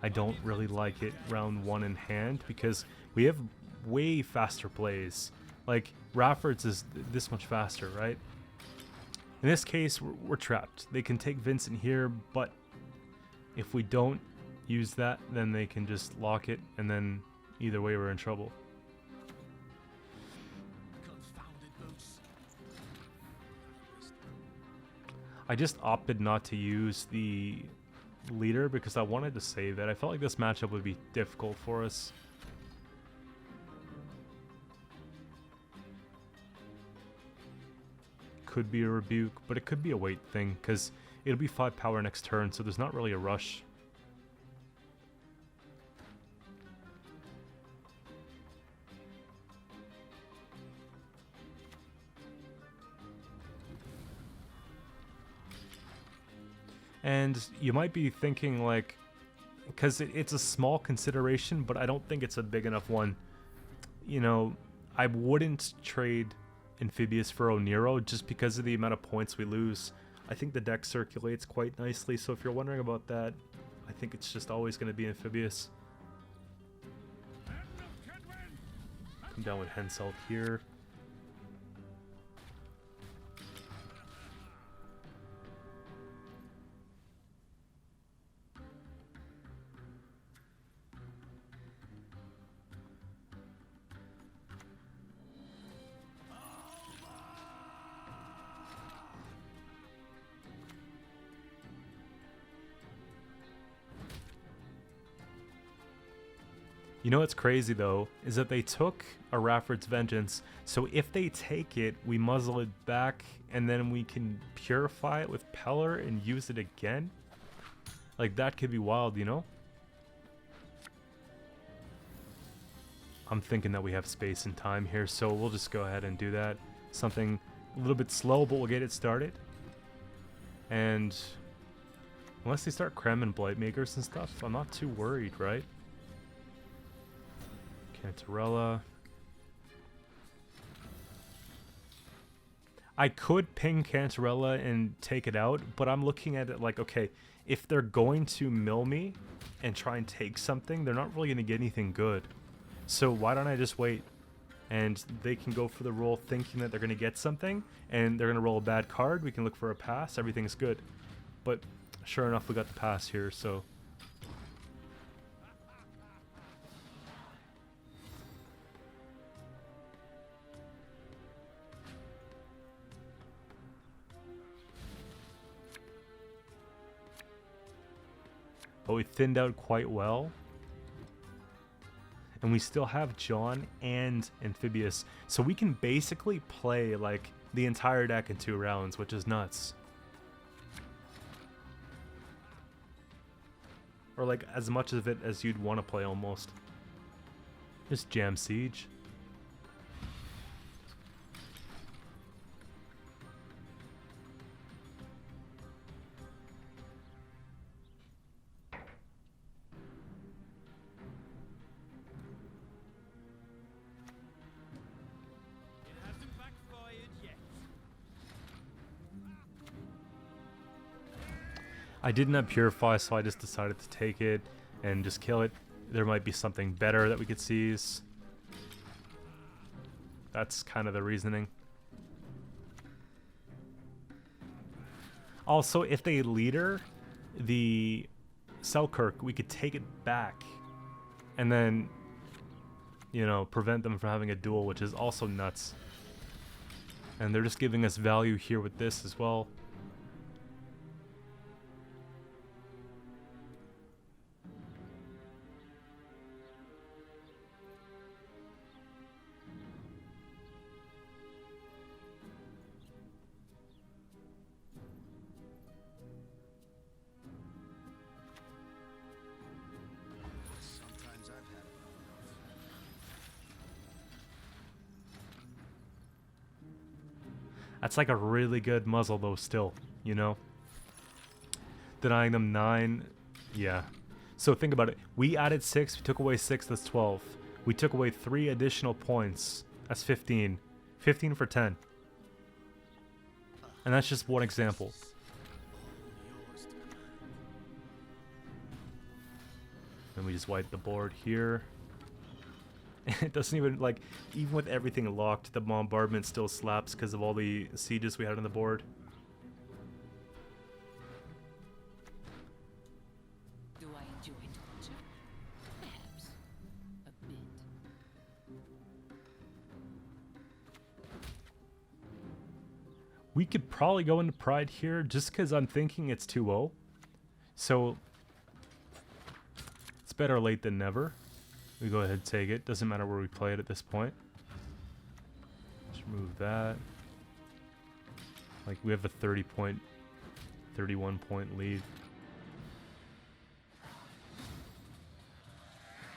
I don't really like it round 1 in hand because we have way faster plays. Like, Rafford's is this much faster, right? In this case, we're trapped. They can take Vincent here, but if we don't use that, then they can just lock it, and then either way we're in trouble. I just opted not to use the leader because I wanted to save it. I felt like this matchup would be difficult for us. could be a rebuke, but it could be a wait thing, because it'll be 5 power next turn, so there's not really a rush. And you might be thinking, like, because it's a small consideration, but I don't think it's a big enough one. You know, I wouldn't trade Amphibious for Oniro just because of the amount of points we lose. I think the deck circulates quite nicely, so if you're wondering about that, I think it's just always going to be Amphibious. Come down with Hensel here. You know what's crazy though, is that they took a Rafford's Vengeance, so if they take it, we muzzle it back, and then we can purify it with Pellar and use it again? Like, that could be wild, you know? I'm thinking that we have space and time here, so we'll just go ahead and do that. Something a little bit slow, but we'll get it started. And unless they start cramming Blightmakers and stuff, I'm not too worried, right? Cantarella. I could ping Cantarella and take it out, but I'm looking at it like, okay, if they're going to mill me and try and take something, they're not really going to get anything good. So why don't I just wait? And they can go for the roll thinking that they're going to get something, and they're going to roll a bad card. We can look for a pass. Everything's good. But sure enough, we got the pass here, so... But we thinned out quite well. And we still have John and Amphibious. So we can basically play like the entire deck in 2 rounds, which is nuts. Or like as much of it as you'd want to play almost. Just jam Siege. I didn't have Purify, so I just decided to take it and just kill it. There might be something better that we could seize. That's kind of the reasoning. Also, if they leader the Selkirk, we could take it back and then, you know, prevent them from having a duel, which is also nuts. And they're just giving us value here with this as well. That's like a really good muzzle though still, you know? Denying them 9, yeah. So think about it. We added 6, we took away 6, that's 12. We took away 3 additional points, that's 15. 15 for 10. And that's just one example. Then we just wipe the board here. It doesn't even, like, even with everything locked, the bombardment still slaps because of all the sieges we had on the board. Do I enjoy torture? Perhaps a bit. We could probably go into Pride here just because I'm thinking it's 2-0. So, it's better late than never. We go ahead and take it. Doesn't matter where we play it at this point. Just remove that. Like, we have a 31 point lead.